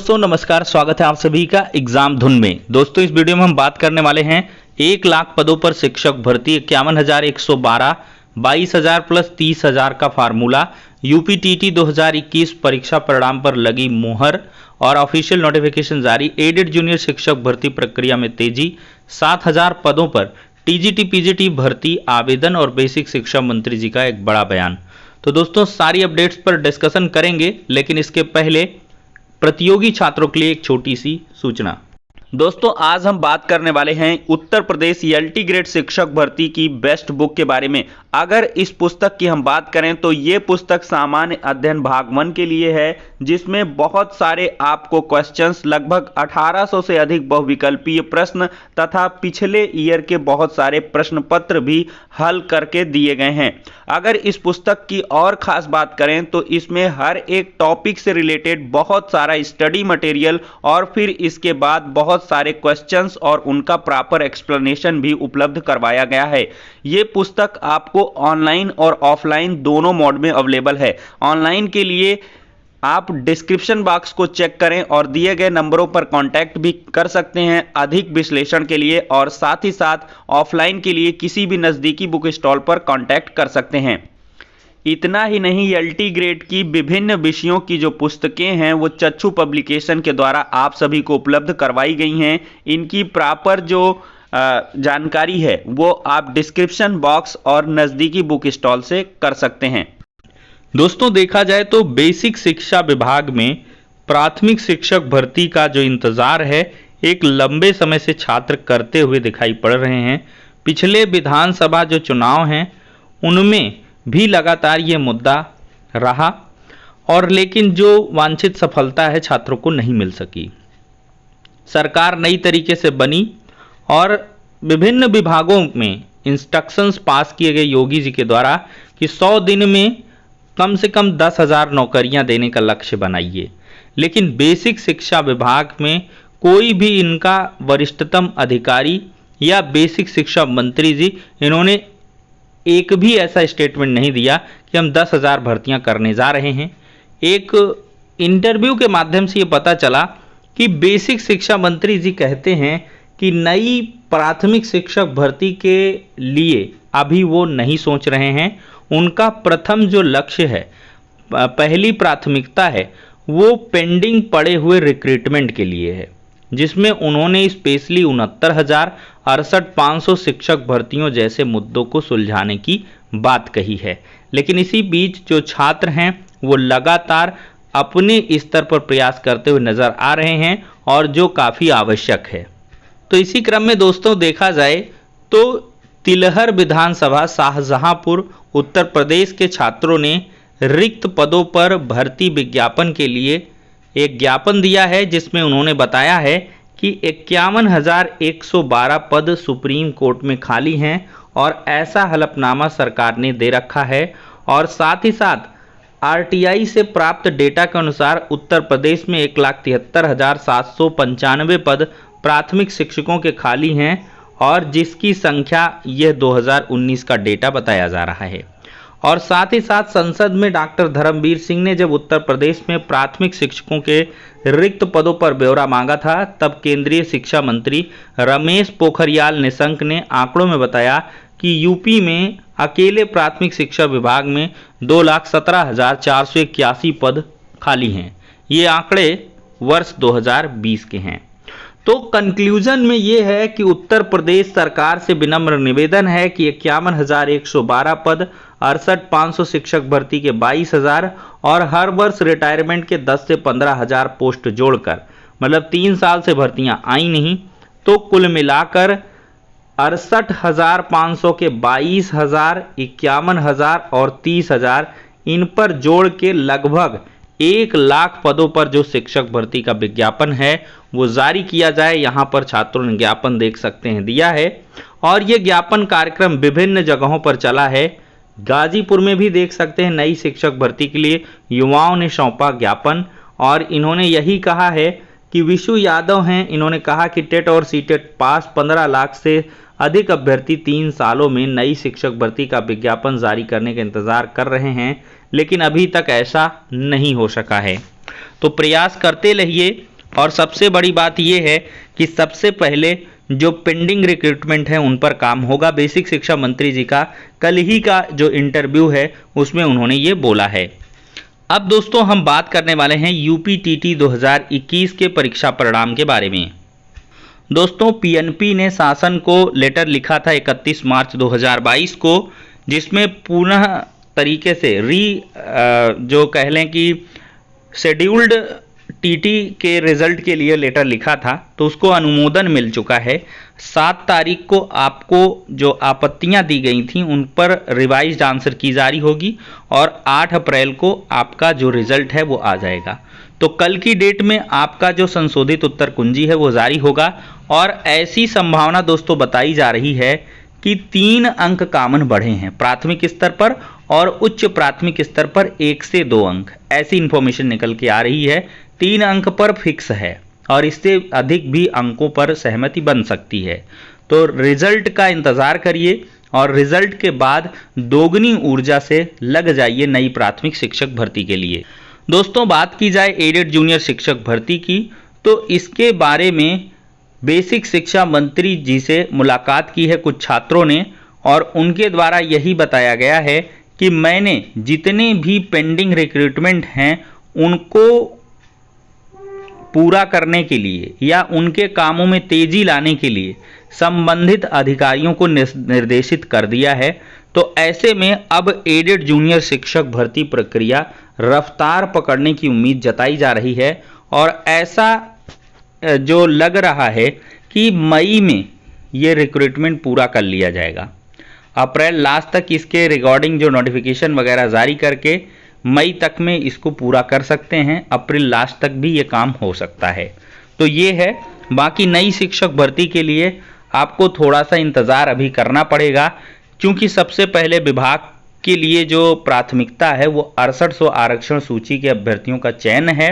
दोस्तों नमस्कार, स्वागत है आप सभी का एग्जाम धुन में। दोस्तों इस वीडियो में हम बात करने वाले हैं 1 लाख पदों पर शिक्षक भर्ती, 51,112, 22,000 प्लस 30,000 का फार्मूला, यूपीटीटी 2021 परीक्षा परिणाम पर लगी मुहर और ऑफिशियल नोटिफिकेशन जारी, एडेड जूनियर शिक्षक भर्ती प्रक्रिया में तेजी, 7,000 पदों पर टीजीटी पीजीटी भर्ती आवेदन और बेसिक शिक्षा मंत्री जी का एक बड़ा बयान। तो दोस्तों सारी अपडेट्स पर डिस्कशन करेंगे, लेकिन इसके पहले प्रतियोगी छात्रों के लिए एक छोटी सी सूचना। दोस्तों आज हम बात करने वाले हैं उत्तर प्रदेश एलटी ग्रेड शिक्षक भर्ती की बेस्ट बुक के बारे में। अगर इस पुस्तक की हम बात करें तो ये पुस्तक सामान्य अध्ययन भाग 1 के लिए है, जिसमें बहुत सारे आपको क्वेश्चंस, लगभग 1800 से अधिक बहुविकल्पीय प्रश्न तथा पिछले ईयर के बहुत सारे प्रश्न पत्र भी हल करके दिए गए हैं। अगर इस पुस्तक की और खास बात करें तो इसमें हर एक टॉपिक से रिलेटेड बहुत सारा स्टडी मटेरियल और फिर इसके बाद बहुत सारे क्वेश्चंस और उनका प्रॉपर एक्सप्लेनेशन भी उपलब्ध करवाया गया है। यह पुस्तक आपको ऑनलाइन और ऑफलाइन दोनों मोड में अवेलेबल है। ऑनलाइन के लिए आप डिस्क्रिप्शन बॉक्स को चेक करें और दिए गए नंबरों पर कांटेक्ट भी कर सकते हैं अधिक विश्लेषण के लिए, और साथ ही साथ ऑफलाइन के लिए किसी भी नज़दीकी बुक स्टॉल पर कांटेक्ट कर सकते हैं। इतना ही नहीं, एलटी ग्रेड की विभिन्न विषयों की जो पुस्तकें हैं वो चक्षु पब्लिकेशन के द्वारा आप सभी को उपलब्ध करवाई गई हैं। इनकी प्रॉपर जो जानकारी है वो आप डिस्क्रिप्शन बॉक्स और नज़दीकी बुक स्टॉल से कर सकते हैं। दोस्तों देखा जाए तो बेसिक शिक्षा विभाग में प्राथमिक शिक्षक भर्ती का जो इंतजार है एक लंबे समय से छात्र करते हुए दिखाई पड़ रहे हैं। पिछले विधानसभा जो चुनाव हैं उनमें भी लगातार ये मुद्दा रहा, और लेकिन जो वांछित सफलता है छात्रों को नहीं मिल सकी। सरकार नई तरीके से बनी और विभिन्न विभागों में इंस्ट्रक्शंस पास किए गए योगी जी के द्वारा कि 100 दिन में कम से कम 10,000 नौकरियां देने का लक्ष्य बनाइए, लेकिन बेसिक शिक्षा विभाग में कोई भी इनका वरिष्ठतम अधिकारी या बेसिक शिक्षा मंत्री जी इन्होंने एक भी ऐसा स्टेटमेंट नहीं दिया कि हम 10,000 भर्तियां करने जा रहे हैं। एक इंटरव्यू के माध्यम से ये पता चला कि बेसिक शिक्षा मंत्री जी कहते हैं कि नई प्राथमिक शिक्षक भर्ती के लिए अभी वो नहीं सोच रहे हैं। उनका प्रथम जो लक्ष्य है, पहली प्राथमिकता है, वो पेंडिंग पड़े हुए रिक्रूटमेंट के लिए है, जिसमें उन्होंने स्पेशली 69,000, 68,500 शिक्षक भर्तियों जैसे मुद्दों को सुलझाने की बात कही है। लेकिन इसी बीच जो छात्र हैं वो लगातार अपने स्तर पर प्रयास करते हुए नजर आ रहे हैं, और जो काफ़ी आवश्यक है। तो इसी क्रम में दोस्तों देखा जाए तो तिलहर विधानसभा शाहजहांपुर उत्तर प्रदेश के छात्रों ने रिक्त पदों पर भर्ती विज्ञापन के लिए एक ज्ञापन दिया है, जिसमें उन्होंने बताया है कि 51,112 पद सुप्रीम कोर्ट में खाली हैं और ऐसा हलफनामा सरकार ने दे रखा है। और साथ ही साथ आरटीआई से प्राप्त डेटा के अनुसार उत्तर प्रदेश में 1,73,795 पद प्राथमिक शिक्षकों के खाली हैं, और जिसकी संख्या यह 2019 का डेटा बताया जा रहा है। और साथ ही साथ संसद में डॉक्टर धर्मवीर सिंह ने जब उत्तर प्रदेश में प्राथमिक शिक्षकों के रिक्त पदों पर ब्यौरा मांगा था, तब केंद्रीय शिक्षा मंत्री रमेश पोखरियाल निशंक ने आंकड़ों में बताया कि यूपी में अकेले प्राथमिक शिक्षा विभाग में 2,17,481 पद खाली हैं। ये आंकड़े वर्ष 2020 के हैं। तो कंक्लूजन में ये है कि उत्तर प्रदेश सरकार से विनम्र निवेदन है कि 51,112 पद, 68,500 शिक्षक भर्ती के 22,000 और हर वर्ष रिटायरमेंट के 10 से 15,000 पोस्ट जोड़कर, मतलब 3 साल से भर्तियां आई नहीं, तो कुल मिलाकर 68,500 के 22,000, 51,000 और 30,000, इन पर जोड़ के लगभग 1 लाख पदों पर जो शिक्षक भर्ती का विज्ञापन है वो जारी किया जाए। यहाँ पर छात्रों ने ज्ञापन देख सकते हैं दिया है, और ये ज्ञापन कार्यक्रम विभिन्न जगहों पर चला है। गाजीपुर में भी देख सकते हैं नई शिक्षक भर्ती के लिए युवाओं ने सौंपा ज्ञापन, और इन्होंने यही कहा है कि विशु यादव हैं, इन्होंने कहा कि टेट और सीटेट पास 15 लाख से अधिक अभ्यर्थी 3 सालों में नई शिक्षक भर्ती का विज्ञापन जारी करने का इंतजार कर रहे हैं, लेकिन अभी तक ऐसा नहीं हो सका है। तो प्रयास करते रहिए और सबसे बड़ी बात यह है कि सबसे पहले जो पेंडिंग रिक्रूटमेंट है उन पर काम होगा। बेसिक शिक्षा मंत्री जी का कल ही का जो इंटरव्यू है उसमें उन्होंने ये बोला है। अब दोस्तों हम बात करने वाले हैं यूपीटीटी 2021 के परीक्षा परिणाम के बारे में। दोस्तों पीएनपी ने शासन को लेटर लिखा था 31 मार्च 2022 को, जिसमें पुनः तरीके से जो कह लें कि शेड्यूल्ड टीटी के रिजल्ट के लिए लेटर लिखा था, तो उसको अनुमोदन मिल चुका है। 7 तारीख को आपको जो आपत्तियां दी गई थी उन पर रिवाइज्ड आंसर की जारी होगी और 8 अप्रैल को आपका जो रिजल्ट है वो आ जाएगा। तो कल की डेट में आपका जो संशोधित उत्तर कुंजी है वो जारी होगा और ऐसी संभावना दोस्तों बताई जा रही है कि 3 अंक कॉमन बढ़े हैं प्राथमिक स्तर पर और उच्च प्राथमिक स्तर पर 1 से 2 अंक, ऐसी इंफॉर्मेशन निकल के आ रही है। 3 अंक पर फिक्स है और इससे अधिक भी अंकों पर सहमति बन सकती है। तो रिजल्ट का इंतजार करिए और रिजल्ट के बाद दोगुनी ऊर्जा से लग जाइए नई प्राथमिक शिक्षक भर्ती के लिए। दोस्तों बात की जाए एडेड जूनियर शिक्षक भर्ती की, तो इसके बारे में बेसिक शिक्षा मंत्री जी से मुलाकात की है कुछ छात्रों ने और उनके द्वारा यही बताया गया है कि मैंने जितने भी पेंडिंग रिक्रूटमेंट हैं उनको पूरा करने के लिए या उनके कामों में तेजी लाने के लिए संबंधित अधिकारियों को निर्देशित कर दिया है। तो ऐसे में अब एडेड जूनियर शिक्षक भर्ती प्रक्रिया रफ्तार पकड़ने की उम्मीद जताई जा रही है और ऐसा जो लग रहा है कि मई में ये रिक्रूटमेंट पूरा कर लिया जाएगा। अप्रैल लास्ट तक इसके रिगार्डिंग जो नोटिफिकेशन वगैरह जारी करके मई तक में इसको पूरा कर सकते हैं। अप्रैल लास्ट तक भी ये काम हो सकता है। तो ये है। बाकी नई शिक्षक भर्ती के लिए आपको थोड़ा सा इंतज़ार अभी करना पड़ेगा, क्योंकि सबसे पहले विभाग के लिए जो प्राथमिकता है वो 6800 आरक्षण सूची के अभ्यर्थियों का चयन है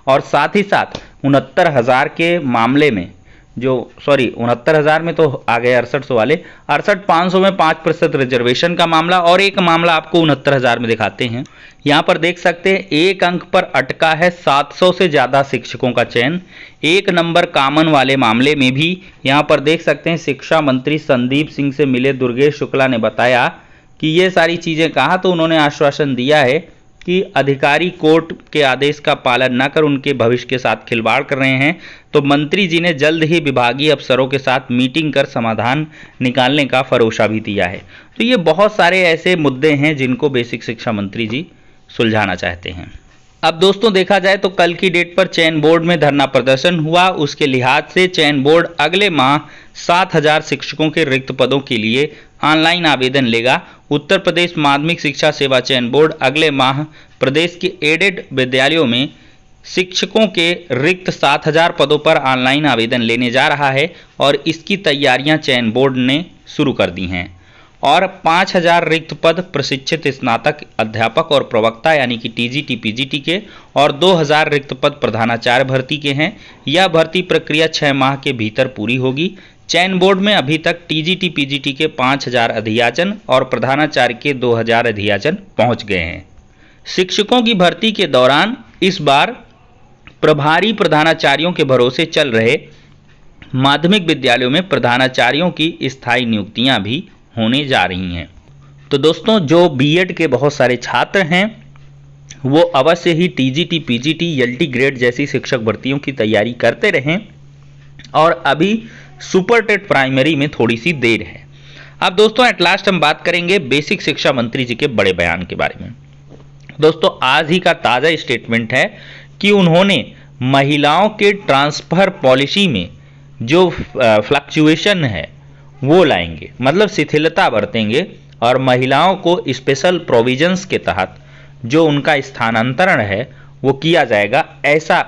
और साथ ही साथ 69,000 के मामले में 69,000 में तो आ गए 6800 वाले, 68,500 में 5% रिजर्वेशन का मामला और एक मामला आपको 69,000 में दिखाते हैं। यहाँ पर देख सकते हैं 1 अंक पर अटका है 700 से ज़्यादा शिक्षकों का चयन। 1 नंबर कॉमन वाले मामले में भी यहाँ पर देख सकते हैं शिक्षा मंत्री संदीप सिंह से मिले दुर्गेश शुक्ला ने बताया कि ये सारी चीज़ें कहा, तो उन्होंने आश्वासन दिया है कि अधिकारी कोर्ट के आदेश का पालन न कर उनके भविष्य के साथ खिलवाड़ कर रहे हैं। तो मंत्री जी ने जल्द ही विभागीय अफसरों के साथ मीटिंग कर समाधान निकालने का भरोसा भी दिया है। तो ये बहुत सारे ऐसे मुद्दे हैं जिनको बेसिक शिक्षा मंत्री जी सुलझाना चाहते हैं। अब दोस्तों देखा जाए तो कल की डेट पर चयन बोर्ड में धरना प्रदर्शन हुआ। उसके लिहाज से चयन बोर्ड अगले माह 7,000 शिक्षकों के रिक्त पदों के लिए ऑनलाइन आवेदन लेगा। उत्तर प्रदेश माध्यमिक शिक्षा सेवा चयन बोर्ड अगले माह प्रदेश के एडेड विद्यालयों में शिक्षकों के रिक्त 7,000 पदों पर ऑनलाइन आवेदन लेने जा रहा है और इसकी तैयारियां चयन बोर्ड ने शुरू कर दी हैं। और 5,000 रिक्त पद प्रशिक्षित स्नातक अध्यापक और प्रवक्ता यानी कि टीजीटी पीजीटी के और 2,000 रिक्त पद प्रधानाचार्य भर्ती के हैं। यह भर्ती प्रक्रिया 6 माह के भीतर पूरी होगी। चयन बोर्ड में अभी तक टीजीटी पीजीटी के 5,000 अभियाचन और प्रधानाचार्य के 2,000 अभियाचन पहुंच गए हैं। शिक्षकों की भर्ती के दौरान इस बार प्रभारी प्रधानाचार्यों के भरोसे चल रहे माध्यमिक विद्यालयों में प्रधानाचार्यों की स्थायी नियुक्तियां भी होने जा रही हैं। तो दोस्तों जो बीएड के बहुत सारे छात्र हैं वो अवश्य ही टीजीटी पीजीटी एलटी ग्रेड जैसी शिक्षक भर्तियों की तैयारी करते रहें और अभी सुपर टेट प्राइमरी में थोड़ी सी देर है। अब दोस्तों एट लास्ट हम बात करेंगे बेसिक शिक्षा मंत्री जी के बड़े बयान के बारे में। दोस्तों आज ही का ताज़ा स्टेटमेंट है कि उन्होंने महिलाओं के ट्रांसफर पॉलिसी में जो फ्लक्चुएशन है वो लाएंगे, मतलब शिथिलता बरतेंगे और महिलाओं को स्पेशल प्रोविजंस के तहत जो उनका स्थानांतरण है वो किया जाएगा। ऐसा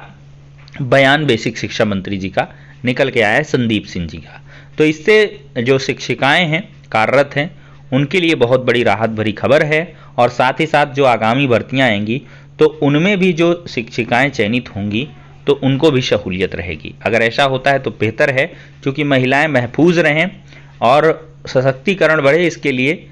बयान बेसिक शिक्षा मंत्री जी का निकल के आया है, संदीप सिंह जी का। तो इससे जो शिक्षिकाएं हैं कार्यरत हैं उनके लिए बहुत बड़ी राहत भरी खबर है और साथ ही साथ जो आगामी भर्तियां आएंगी तो उनमें भी जो शिक्षिकाएं चयनित होंगी तो उनको भी सहूलियत रहेगी। अगर ऐसा होता है तो बेहतर है, क्योंकि महिलाएं महफूज रहें और सशक्तिकरण बढ़े, इसके लिए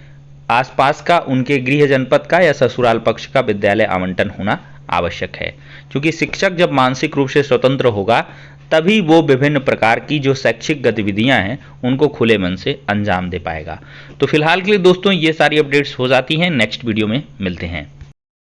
आसपास का उनके गृह जनपद का या ससुराल पक्ष का विद्यालय आवंटन होना आवश्यक है, क्योंकि शिक्षक जब मानसिक रूप से स्वतंत्र होगा तभी वो विभिन्न प्रकार की जो शैक्षिक गतिविधियां हैं उनको खुले मन से अंजाम दे पाएगा। तो फिलहाल के लिए दोस्तों ये सारी अपडेट्स हो जाती हैं, नेक्स्ट वीडियो में मिलते हैं।